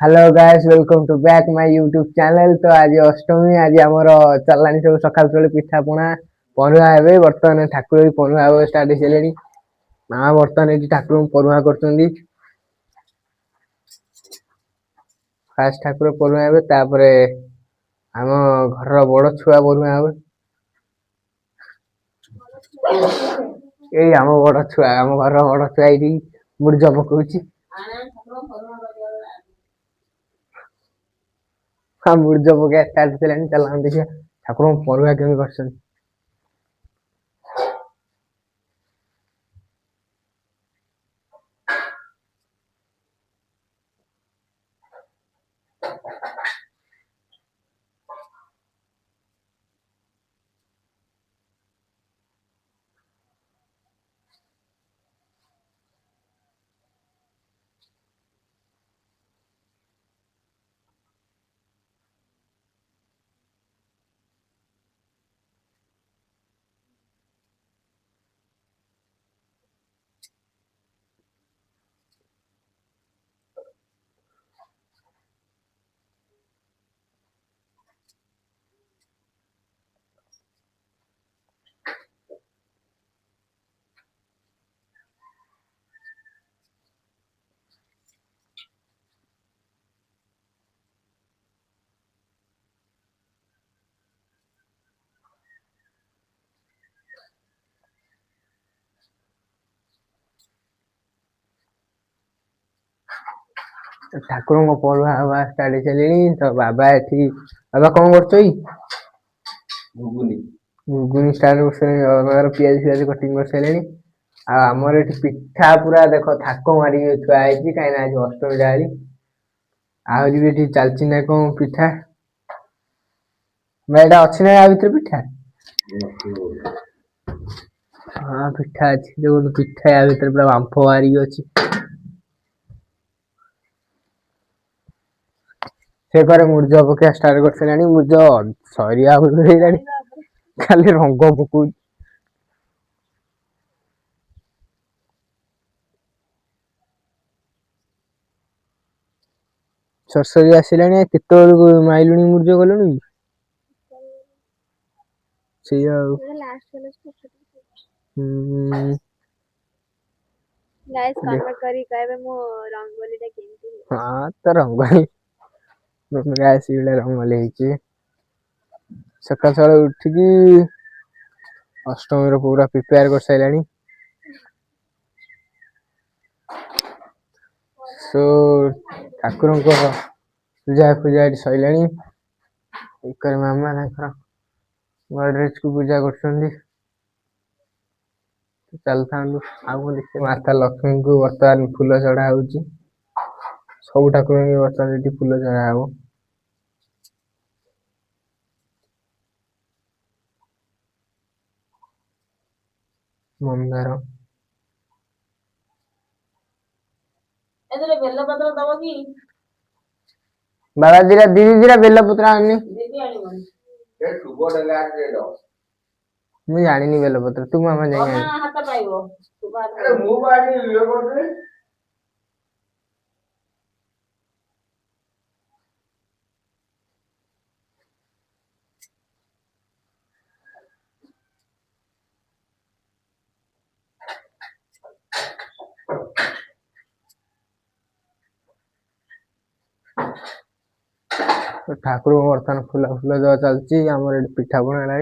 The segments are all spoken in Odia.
Hello guys welcome to back my YouTube channel. तो आज अष्टमी आज आमर चलानी सब सकाल सकाल पिठा पଣା पनुआ हे बर्तमान ठाकुर भी पनुआ स्टार्ट हो माँ बर्तमान ये ठाकुर पनुआ कर फास्ट ठाकुर पनुआ हे आम घर बड़ छुआ पनुआ हे आम बड़ छुआ आम घर बड़ छुआ ये मुर्ज पकाउची हाँ मुर्ज पका स्टार्ट चला देखिए ठाकुर पनुआ केमी कर ठाकुर पनुआ हवा स्टार्ट चली तो बाबा ये बाबा कौन कर घुगुनी स्टार्ट कर पिज फिज कटिंग कर सारे आमर ये पिठा पूरा देख थाक मारिक थुआ कहीं आज अष्टमी डाली आहरी भी चलती ना कौन पिठा मैं अच्छी ना या भर पिठा हाँ पिठा अच्छी देखो पिठा या भर पूरा बांफ बाहरिक अच्छी से मुर्ज पकड़ा स्टार्ट कर सारे मुर्ज सरिया खाली रंग पकौ सरसरी आसला केत माइलुणी मुर्ज गलुणी हाँ तो रंगोली रंगोली सकाल सकाल उठिकी अष्टमी पूरा प्रिपेयर कर सारे सो ठाकुर पूजा पूजा सैला मामा गणेश को पूजा कर चल था माता लक्ष्मी को बर्तमान फूल चढ़ा हो सब ठाकुर बर्तमान फूल चढ़ा हम मंदार बाबा दीदी दीदी बेलपत्र आनी मुझे जानी बेलपत्र तू मामा जाए तो ठाकुर बर्तमान फूल फूल जो चलती आमर पिठा पଣା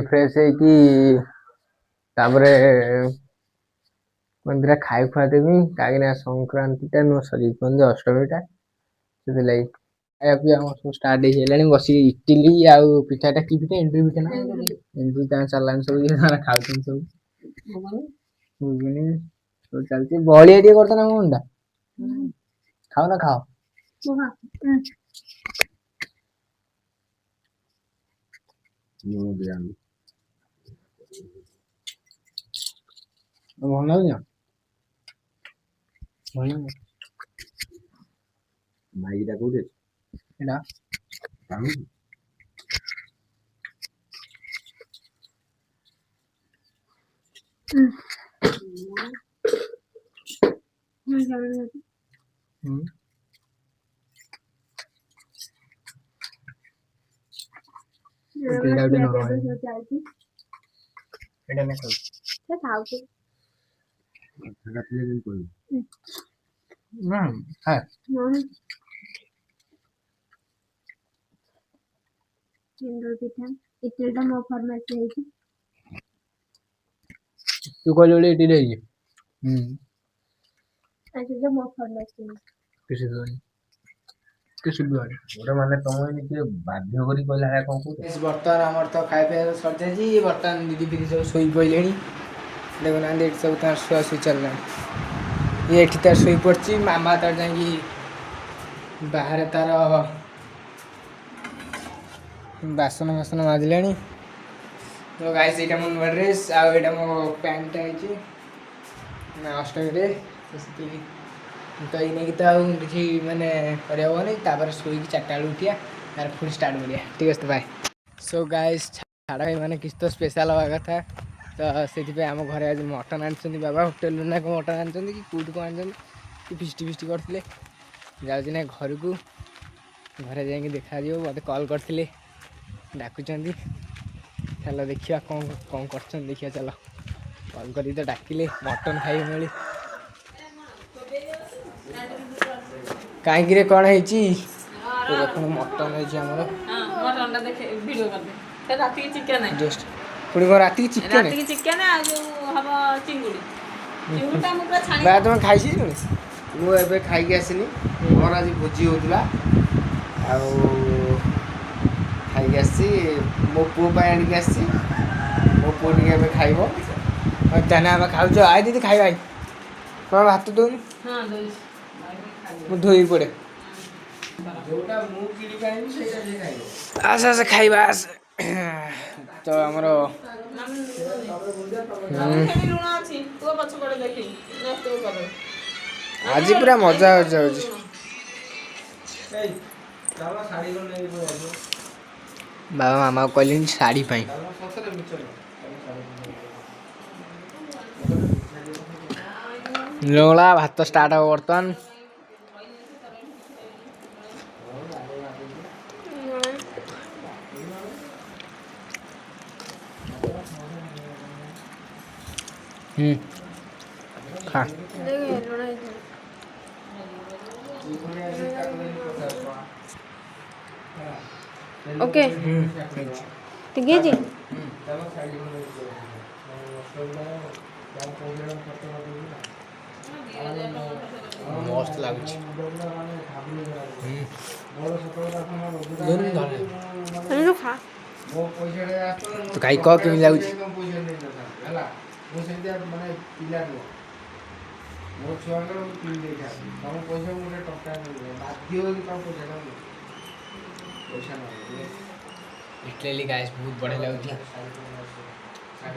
फ्रेश मंदिर खाई खुआ देवी कहीं संक्रांति टा नुह सरी अष्टमी टा सब स्टार्ट बस इटिली आउ पिठाटा कि पिठा एंड्री पिठा ना एंड्री चलान सब खाऊ सब चलती बलिया करता ना अंडा खाओ ना खाओ ଭଲ ଲାଗୁନି ମାଇକିଟା କୋଉଠି ଅଛି ଏଟା ଏଇଟା ଗୋଟେ ନରମ ଏଇଟା ନା ଖାଉ ହଁ ଇଟିଲିଟା ମୋ ଫର୍ମାଇଶ ହେଇଛି ତୁ କହିଲୁ ବୋଲି ଇଟିଲି ହେଇଛି ଆଜି ମୋ ଫର୍ମାଇଶ ହେଇଛି କିଛି ଗୋଟେ ମାନେ ତମେ ଟିକେ ବାଧ୍ୟ କରି କହିଲା ଭଳିଆ କଣ କହୁଛ ବର୍ତ୍ତମାନ ଆମର ତ ଖାଇବା ପିଇବା ସରିଯାଇଛି ବର୍ତ୍ତମାନ ଦିଦି ଫିଦି ସବୁ ଶୋଇ ପଡ଼ିଲେଣି ଦେଖୁନାହାନ୍ତି ଏଠି ସବୁ ତାର ଶୁଆ ଶୋଇ ଚାଲିଲାଣି ଇଏ ଏଠି ତାର ଶୋଇ ପଡ଼ିଛି ମାମା ତାର ଯାଇକି ବାହାରେ ତାର ବାସନ ଫାସନ ମାଜିଲାଣି ତ ଗାଇସ୍ ଏଇଟା ମୋ ନୂଆ ଡ୍ରେସ୍ ଆଉ ଏଇଟା ମୋ ପ୍ୟାଣ୍ଟଟା ହେଇଛି ଅଷ୍ଟମୀରେ ତ ଏଇ ନେଇକି ତ ଆଉ କିଛି ମାନେ କରିହେବନି ତାପରେ ଶୋଇକି 4ଟା ବେଳକୁ ଉଠିବା ତାର ପୁଣି ଷ୍ଟାର୍ଟ କରିବା ଠିକ୍ ଅଛି ବାଏ ସୋ ଗାଇସ୍ ଛାଡ଼ ମାନେ କିଛି ତ ସ୍ପେଶାଲ୍ ହେବା କଥା ତ ସେଥିପାଇଁ ଆମ ଘରେ ଆଜି ମଟନ୍ ଆଣିଛନ୍ତି ବାବା ହୋଟେଲରୁ ନା କ'ଣ ମଟନ୍ ଆଣିଛନ୍ତି କି କେଉଁଠୁ କ'ଣ ଆଣିଛନ୍ତି କି ଫିଷ୍ଟି କରିଥିଲେ ଯାଉଛି ନା ଘରକୁ ଘରେ ଯାଇକି ଦେଖାଯିବ ମୋତେ କଲ୍ କରିଥିଲେ ଡାକୁଛନ୍ତି ଚାଲ ଦେଖିବା କ'ଣ କରୁଛନ୍ତି ଦେଖିବା ଚାଲ କଲ୍ କରିକି ତ ଡାକିଲେ ମଟନ୍ ଖାଇବେ ମିଳି କାହିଁକିରେ କ'ଣ ହେଇଛି ଦେଖନ୍ତୁ ମଟନ୍ ହେଇଛି ଆମର ଜଷ୍ଟ ପୁଣି କ'ଣ ରାତିକି ଚିକେନ୍ ବା ତମେ ଖାଇସାରିଲଣି ମୁଁ ଏବେ ଖାଇକି ଆସିନି ମୋର ଆଜି ଭୋଜି ହେଉଥିଲା ଆଉ ଖାଇକି ଆସିଛି ମୋ ପୁଅ ପାଇଁ ଆଣିକି ଆସିଛି ମୋ ପୁଅ ଟିକେ ଏବେ ଖାଇବ ତାହେଲେ ଆମେ ଖାଉଛୁ ଆଇ ଦିଦି ଖାଇବା ଆଇ କ'ଣ ଭାତ ଦେଉନି ମୁଁ ଧୋଇ ପଡ଼େ ଆସ ଆସ ଖାଇବା ଆସ ତ ଆମର ଆଜି ପୁରା ମଜା ଯାଉଛି ବାବା ମାମାକୁ କହିଲେନି ଶାଢ଼ୀ ପାଇଁ ଲୋଳା ଭାତ ଷ୍ଟାର୍ଟ ହେବ ବର୍ତ୍ତମାନ खा ओके ठीक है जी मस्त लाଗୁଛି खा तो खाई कह केମିତି ଲାଗୁଛି ମୋ ଛୁଆଙ୍କର ମୁଁ କିଣି ଦେଇଥାନ୍ତି ତମ ପଇସା ମୁଁ ଗୋଟେ ଟଙ୍କା ନେବି ବାଧ୍ୟ ହୋଇକି ତମ ପଇସା ନେବି ଲିଟରାଲି ଗାଇସ୍ ବହୁତ ବଢ଼ିଆ ଲାଗୁଛି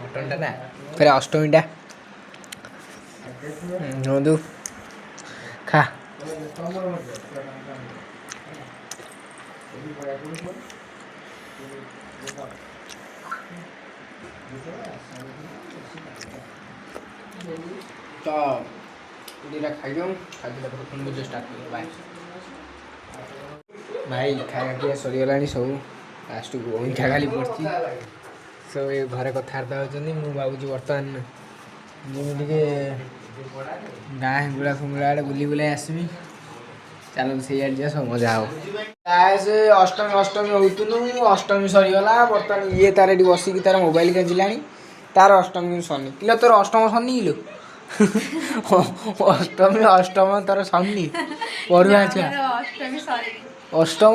ମଟନ୍ଟା ନା ଫେରେ ଅଷ୍ଟମୀଟା ହୁଅନ୍ତୁ ଖା ତ ଦିଟା ଖାଇଦିଅ ଖାଇଦେଲା ପରେ ପୁଣି ଭିଡ଼ିଓ ଷ୍ଟାର୍ଟ କରିବ ବାଏ ଭାଇ ଖାଇବା ପିଇବା ସରିଗଲାଣି ସବୁ ଲାଷ୍ଟକୁ ଅଇଁଠା ଖାଲି ପଡ଼ିଛି ସବୁ ଏ ଘରେ କଥାବାର୍ତ୍ତା ହେଉଛନ୍ତି ମୁଁ ଭାବୁଛି ବର୍ତ୍ତମାନ ମୁଁ ଟିକେ ଗାଁ ହିଙ୍ଗୁଳା ଫୁଙ୍ଗୁଳା ଆଡ଼େ ବୁଲି ବୁଲାଇ ଆସିବି ଚାଲନ୍ତୁ ସେଇଆଡ଼େ ଯିବା ସବୁ ମଜା ହେବ ସେ ଅଷ୍ଟମୀ ହେଉଥିଲୁ ଅଷ୍ଟମୀ ସରିଗଲା ବର୍ତ୍ତମାନ ଇଏ ତାର ଏଠି ବସିକି ତାର ମୋବାଇଲ କେଞ୍ଚିଲାଣି ତାର ଅଷ୍ଟମୀ ସରିନି କିଲୋ ତୋର ଅଷ୍ଟମ ସରିନି କିଲୋ ଅଷ୍ଟମ ତୋର ସରିନି ପଢୁଆ ଛୁଆ ଅଷ୍ଟମ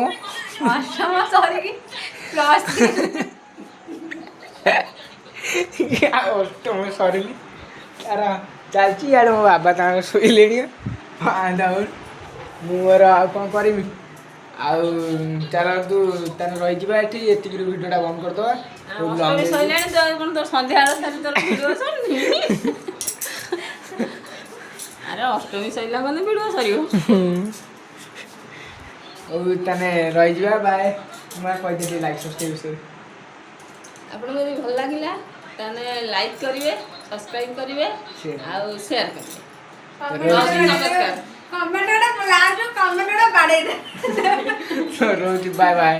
ଅଷ୍ଟମ ସରିନି ତାର ଚାଲିଛି ଇଆଡ଼େ ମୋ ବାବା ତାଙ୍କର ଶୋଇଲେଣି ମୁଁ ମୋର ଆଉ କ'ଣ କରିବି ଆଉ ଚାଲନ୍ତୁ ତାର ରହିଯିବା ଏଠି ଏତିକିରୁ ଭିଡ଼ିଓଟା ବନ୍ଦ କରିଦେବା ଆରେ ଅଷ୍ଟମୀ ସରିଲା ମାନେ ଭିଡ଼ିଓ ସରିବ ହଉ ତାହେଲେ ରହିଯିବା ବାଏ ମୁଁ କହିଦେବି ଲାଇକ୍ ସବସ୍କ୍ରାଇବ୍ ବିଷୟରେ ଆପଣଙ୍କୁ ଯଦି ଭଲ ଲାଗିଲା ତାହେଲେ ଲାଇକ୍ କରିବେ ସବସ୍କ୍ରାଇବ୍ କରିବେ ଆଉ ସେୟାର କରିବେ ରହୁଛି ବାଏ ବାଏ